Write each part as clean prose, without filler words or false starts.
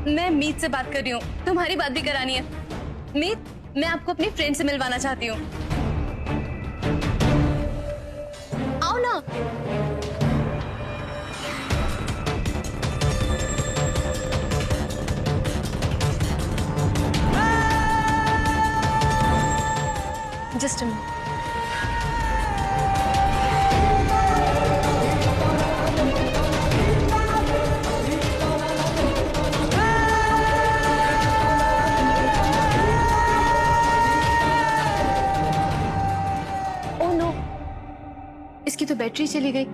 मैं मीत से बात कर रही हूँ, तुम्हारी बात भी करानी है। मीत, मैं आपको अपनी फ्रेंड से मिलवाना चाहती हूँ। आओ ना। Just a minute. Oh no, इसकी तो बैटरी चली गई।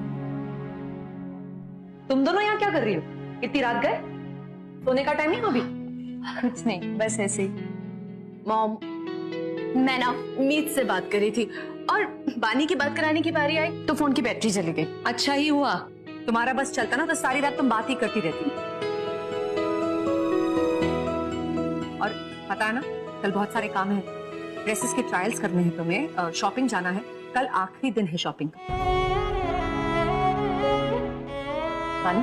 तुम दोनों यहाँ क्या कर रही हो? इतनी रात गए? सोने का टाइम नहीं अभी? कुछ नहीं, बस ऐसे ही। मॉम, मैं ना मीत से बात कर रही थी और बानी की बात कराने की बारी आई तो फोन की बैटरी चली गई। अच्छा ही हुआ, तुम्हारा बस चलता ना तो सारी रात तुम बात ही करती रहती। और पता है ना, कल बहुत सारे काम हैं, ड्रेसेस के ट्रायल्स करने हैं तुम्हें, शॉपिंग जाना है, कल आखिरी दिन है शॉपिंग का। बानी,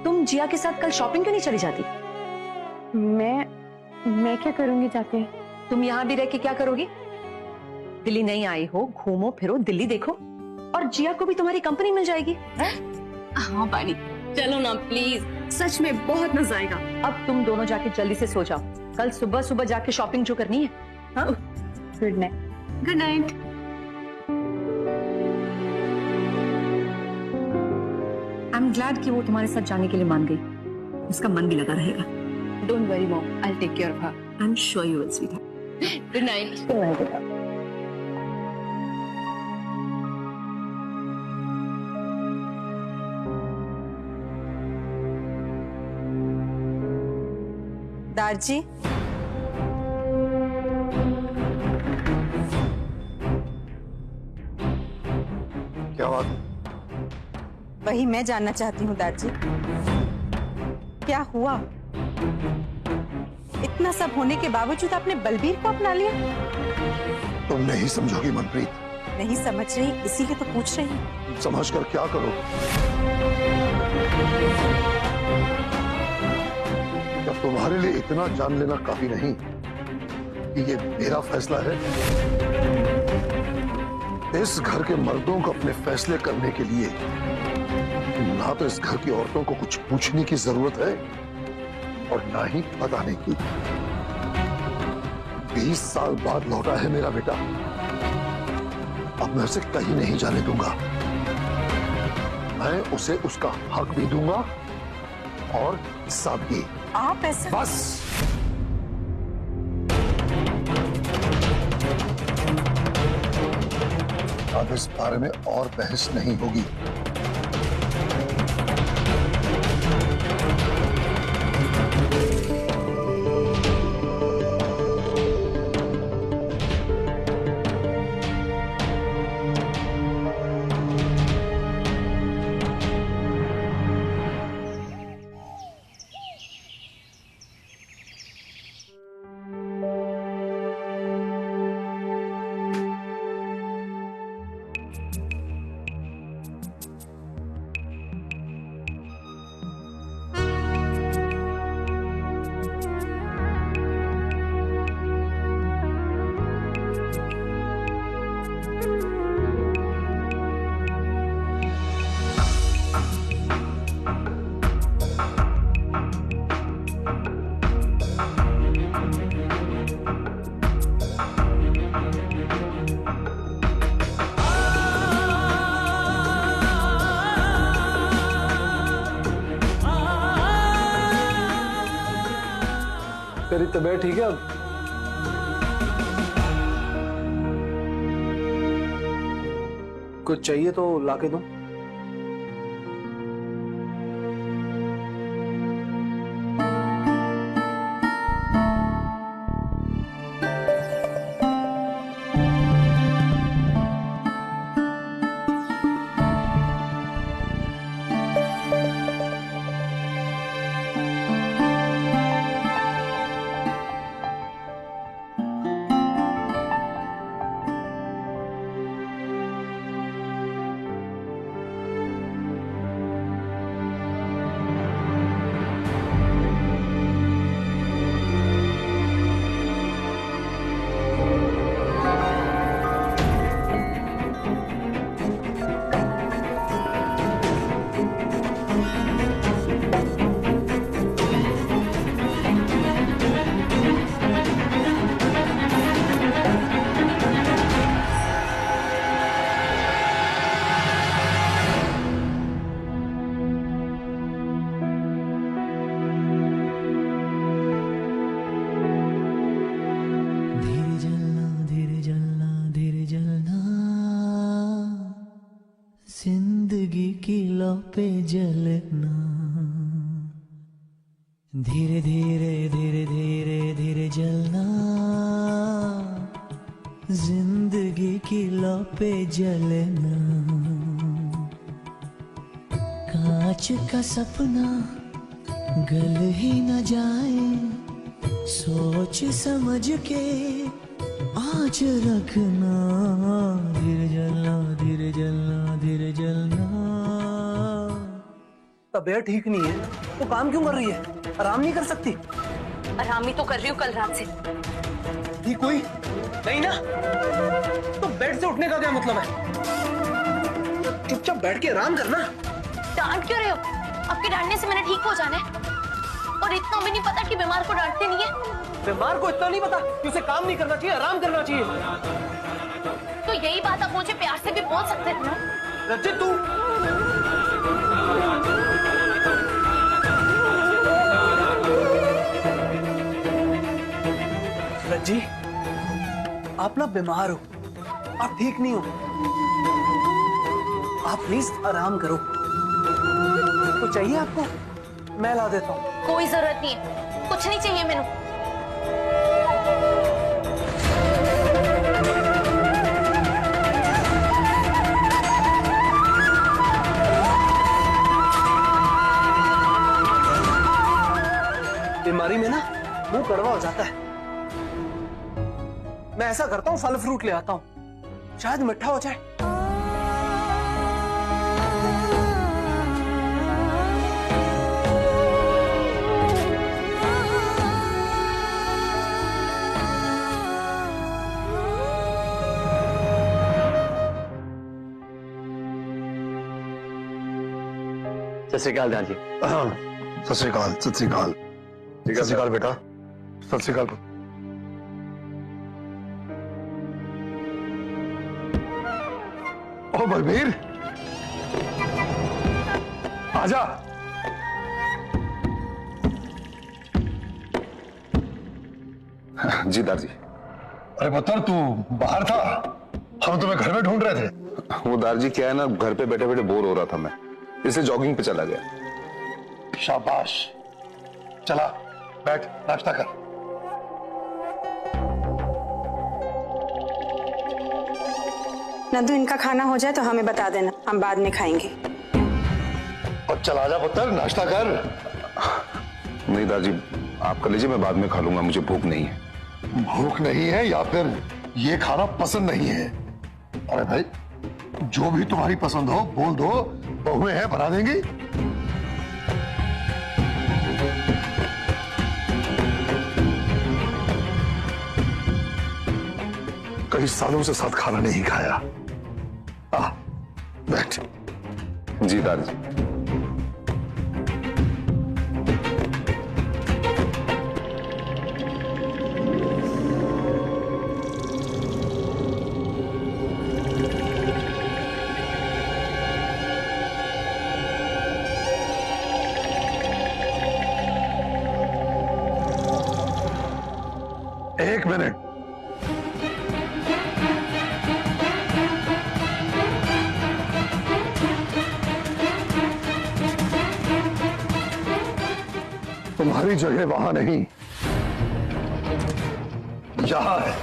तुम जिया के साथ कल शॉपिंग क्यों नहीं चली जाती? मैं क्या करूंगी जाके? तुम यहाँ भी रह के क्या करोगी? दिल्ली नहीं आई हो, घूमो फिरो, दिल्ली देखो, और जिया को भी तुम्हारी कंपनी मिल जाएगी। हाँ बानी, चलो ना प्लीज, सच में बहुत मजा आएगा। अब तुम दोनों जाके जल्दी से सो जाओ, कल सुबह सुबह जाके शॉपिंग जो करनी है। हाँ, good night. Good night. I am glad कि वो तुम्हारे साथ जाने के लिए मान गई, उसका मन भी लगा रहेगा। Don't worry mom, I will take care of her. I am sure you will sweet. Good night. Good night बेटा। दारजी, क्या बात? वही मैं जानना चाहती हूँ दारजी, क्या हुआ? इतना सब होने के बावजूद आपने बलबीर को अपना लिया? तुम नहीं समझोगी मनप्रीत। नहीं समझ रही, इसीलिए तो पूछ रही हूँ। समझ कर क्या करो? क्या तुम्हारे लिए इतना जान लेना काफी नहीं कि ये मेरा फैसला है? इस घर के मर्दों को अपने फैसले करने के लिए ना तो इस घर की औरतों को कुछ पूछने की जरूरत है और ना ही बताने की। 20 साल बाद लौटा है मेरा बेटा, अब मैं उसे कहीं नहीं जाने दूंगा। मैं उसे उसका हक भी दूंगा और हिस्सा भी। आप ऐसा? बस, अब इस बारे में और बहस नहीं होगी। तेरी तबीयत ठीक है अब? कुछ चाहिए तो लाके दूं? धीरे धीरे धीरे धीरे धीरे जलना, जिंदगी की लौ पे जलना, कांच का सपना गल ही न जाए, सोच समझ के आज रखना, धीरे जलना धीरे जलना धीरे जलना। तबीयत ठीक नहीं है तो काम क्यों कर रही है? आराम नहीं कर सकती? आराम ही तो कर रही हूँ कल रात से। ठीक हुई नहीं ना? तो बेड से उठने का क्या मतलब है? चुपचाप बैठ के आराम करना। डांट क्यों रहे हो? आपके डांटने से मैंने ठीक हो जाना है। और इतना भी नहीं पता कि बीमार को डांटते नहीं है। बीमार को इतना नहीं पता कि उसे काम नहीं करना चाहिए, आराम करना चाहिए। तो यही बात आप मुझे प्यार से भी बोल सकते थे ना। रंजित तू रज्जी, आप ना बीमार हो, आप ठीक नहीं हो। आप प्लीज आराम करो। तो चाहिए आपको? मैं ला देता हूँ। कोई जरूरत नहीं है, कुछ नहीं चाहिए मैंने। बीमारी में ना मुंह कड़वा हो जाता है। मैं ऐसा करता हूँ, फल फ्रूट ले आता हूँ, शायद मीठा हो जाए। सत श्री अकाल दादी। सत श्री अकाल, सत श्री अकाल, सत श्री अकाल बेटा, सत श्री अकाल। ओ बलबीर, आजा। जी दादी। अरे पुत्र, तू बाहर था, हम तुम्हें घर में ढूंढ रहे थे। वो दादी क्या है ना, घर पे बैठे बैठे बोर हो रहा था मैं, इसलिए जॉगिंग पे चला गया। शाबाश, चला बैठ, नाश्ता कर। नंदू, इनका खाना हो जाए तो हमें बता देना, हम बाद में खाएंगे। और चला जा पुत्र, नाश्ता कर। नहीं दादी, आप कर लीजिए, मैं बाद में खा लूंगा, मुझे भूख नहीं है। भूख नहीं है या फिर ये खाना पसंद नहीं है? अरे भाई, जो भी तुम्हारी पसंद हो बोल दो, बहुएं हैं बना देंगी। कई सालों से साथ खाना नहीं खाया। आ, बैठ। जी दादी। एक मिनट। तुम्हारी जगह वहां नहीं, यहां है।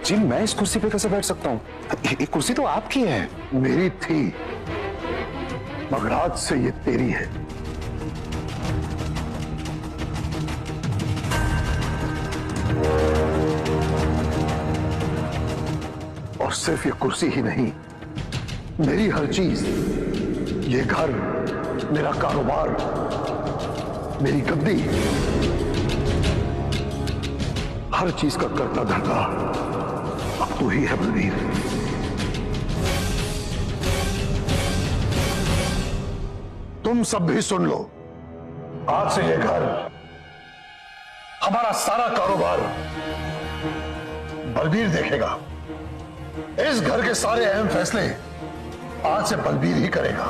जी मैं इस कुर्सी पे कैसे बैठ सकता हूँ? ये कुर्सी तो आपकी है। मेरी थी, मगर आज से ये तेरी है। और सिर्फ ये कुर्सी ही नहीं, मेरी हर चीज, ये घर, मेरा कारोबार, मेरी गद्दी, हर चीज का करता धरता अब तू ही है बलबीर। तुम सब भी सुन लो, आज से ये घर, हमारा सारा कारोबार बलबीर देखेगा। इस घर के सारे अहम फैसले आज से बलबीर ही करेगा।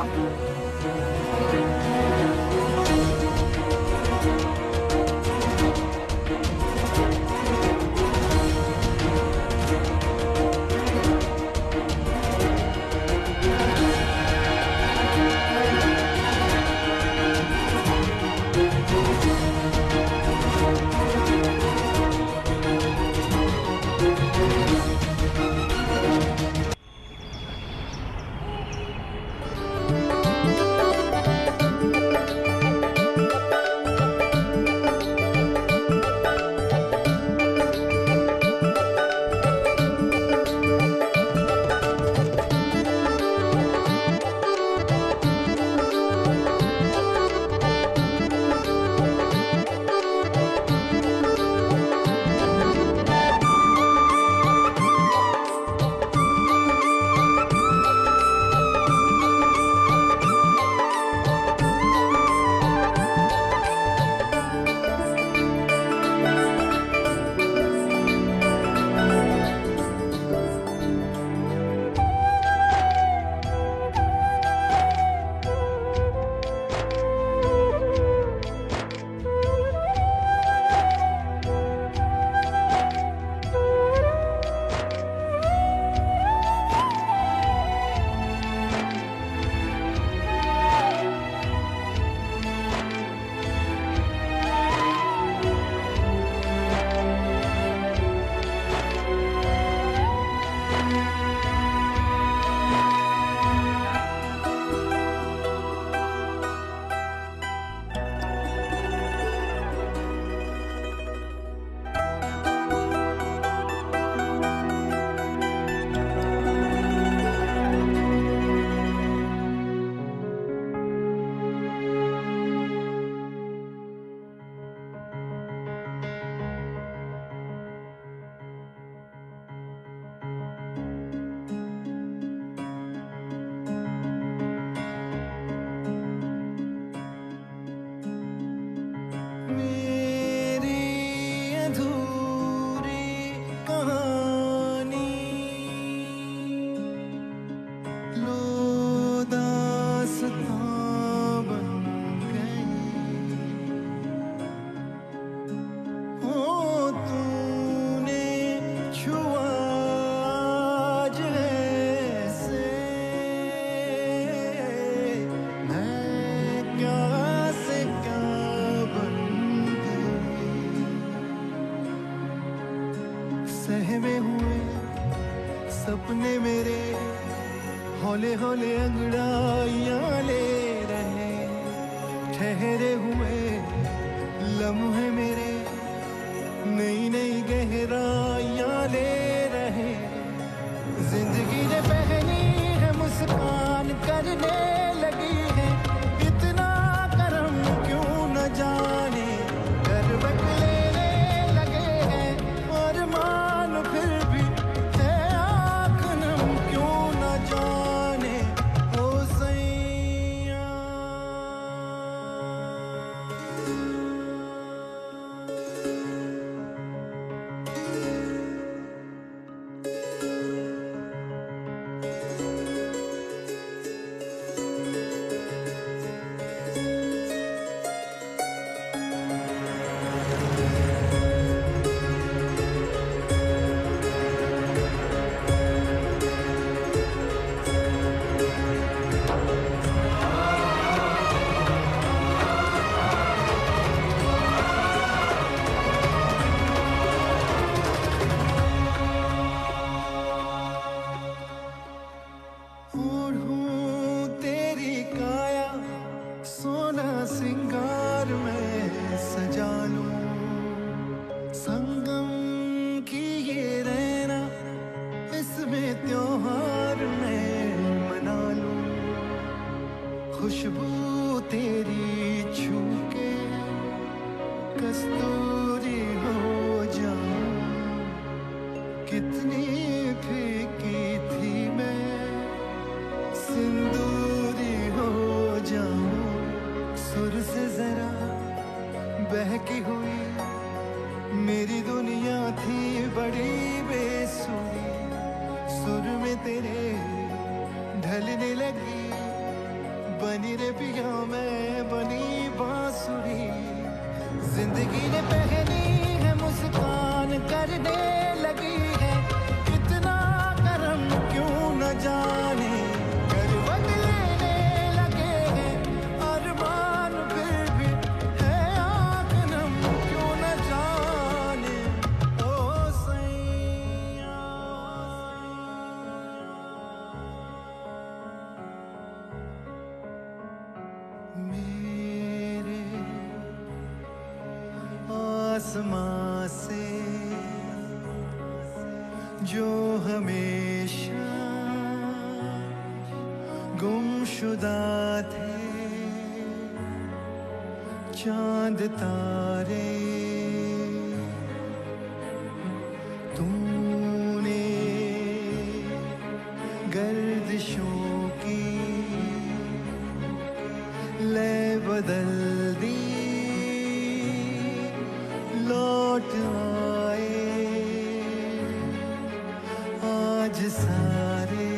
सहमे हुए सपने मेरे हौले हौले अंगड़ाइयां ले रहे, ठहरे हुए लम्हे मेरे नई नई गहराइयां ले रहे। जिंदगी ने पहनी है मुस्कान करने लगी है, इतना करम क्यों न जाने, करवट लेने लगे हैं और मान फिर भी है आँख नम क्यों न जाने। ओ सैया ओढ़ूं तेरी काया, सोना सिंगार में सजा लूं, संगम की ये रहना इसमें त्योहार में मना लूं। खुशबू तेरी छू के कस्तूरी हो जाऊं, कितनी फीकी थी मैं सिंदूरी हो जाऊं। सुर से जरा बहकी हुई मेरी दुनिया थी बड़ी बेसुरी, सुर में तेरे ढलने लगी बनी रे पिया मैं बनी बांसुरी। जिंदगी ने पहनी है मुस्कान करने लगी है, इतना करम क्यों न जाने, करवट लेने लगे हैं अरमान फिर भी है आँख नम क्यों न जाने। ओ सैया मेरे आसमां से जो हमेशा गुमशुदा थे चांद तारे, तूने गर्दिशों की लय बदल दी, लौट आए आज सारे।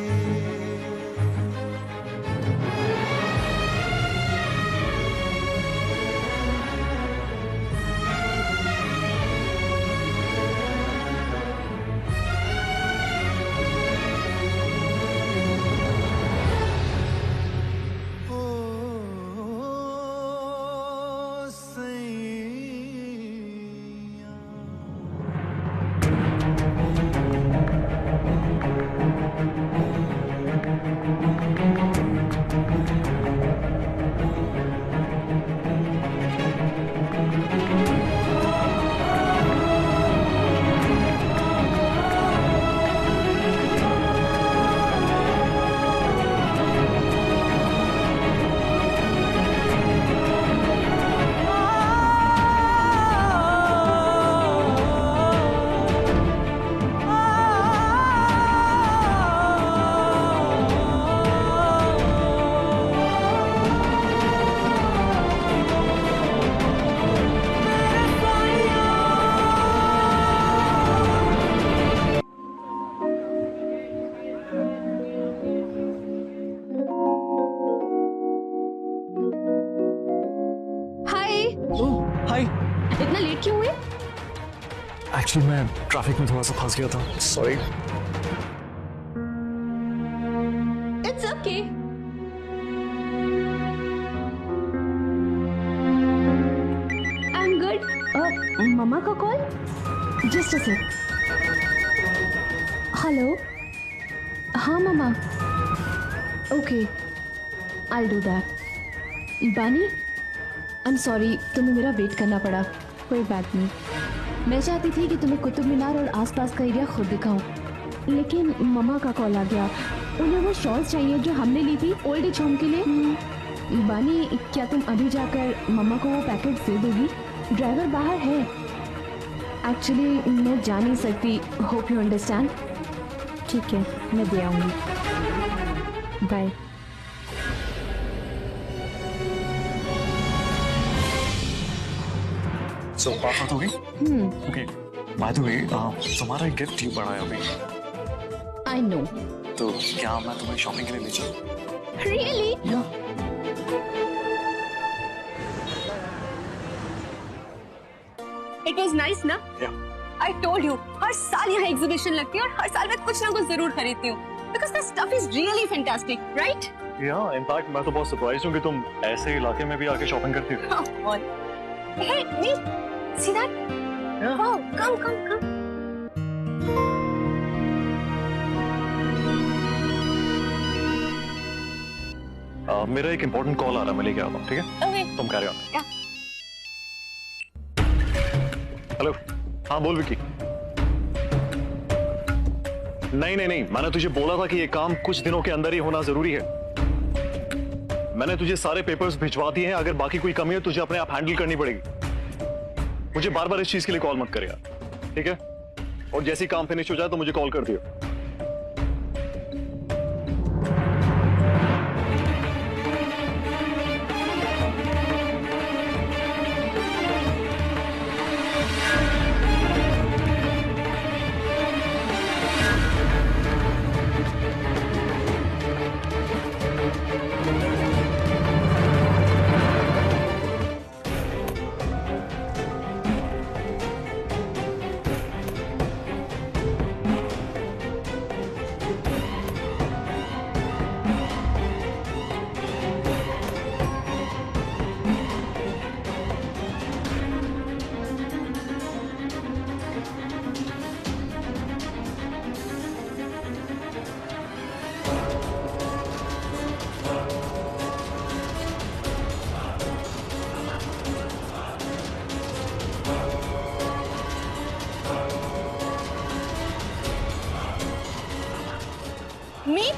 हाय। इतना लेट क्यों हुए? एक्चुअली मैं ट्रैफिक में थोड़ा सा फंस गया था, sorry. It's okay. I am good. मम्मा का call, just a sec. Hello हाँ मामा okay I do that. Bani I am sorry तुम्हें मेरा वेट करना पड़ा। कोई बात नहीं, मैं चाहती थी कि तुम्हें कुतुब मीनार और आसपास का एरिया खुद दिखाऊं, लेकिन मम्मा का कॉल आ गया। उन्हें वो शॉल्स चाहिए जो हमने ली थी ओल्ड एज होम के लिए। बानी क्या तुम अभी जाकर मम्मा को वो पैकेट दे दोगी? ड्राइवर बाहर है। एक्चुअली मैं जा नहीं सकती, होप यू अंडरस्टैंड। ठीक है मैं दे आऊँगी, बाय। So, बात हो गई? Okay. By the way, तुम्हारा गिफ्ट क्यों पड़ा है अभी? I know. तो क्या मैं तुम्हें शॉपिंग के लिए ले जाऊँ? रियली? इट वाज नाइस ना? आई टोल्ड यू, हर साल यहाँ एग्जीबिशन लगती है और हर साल मैं कुछ ना कुछ जरूर खरीदती हूँ because the stuff is really fantastic, right? Yeah, in fact, मैं तो बहुत सरप्राइज हूँ कि तुम ऐसे इलाके में भी आके शॉपिंग करती हो। Hey, Meet, see that? Yeah. Wow, come. मेरा एक इम्पोर्टेंट कॉल आ रहा है, मैं लेके आता हूँ, ठीक है? Okay. तुम कह रहे हो? Yeah. हेलो, हाँ बोल विकी। नहीं, मैंने तुझे बोला था कि ये काम कुछ दिनों के अंदर ही होना जरूरी है। मैंने तुझे सारे पेपर्स भिजवा दिए हैं, अगर बाकी कोई कमी है तुझे अपने आप हैंडल करनी पड़ेगी। मुझे बार बार इस चीज के लिए कॉल मत कर यार, ठीक है? और जैसे ही काम फिनिश हो जाए तो मुझे कॉल कर दियो। Meet?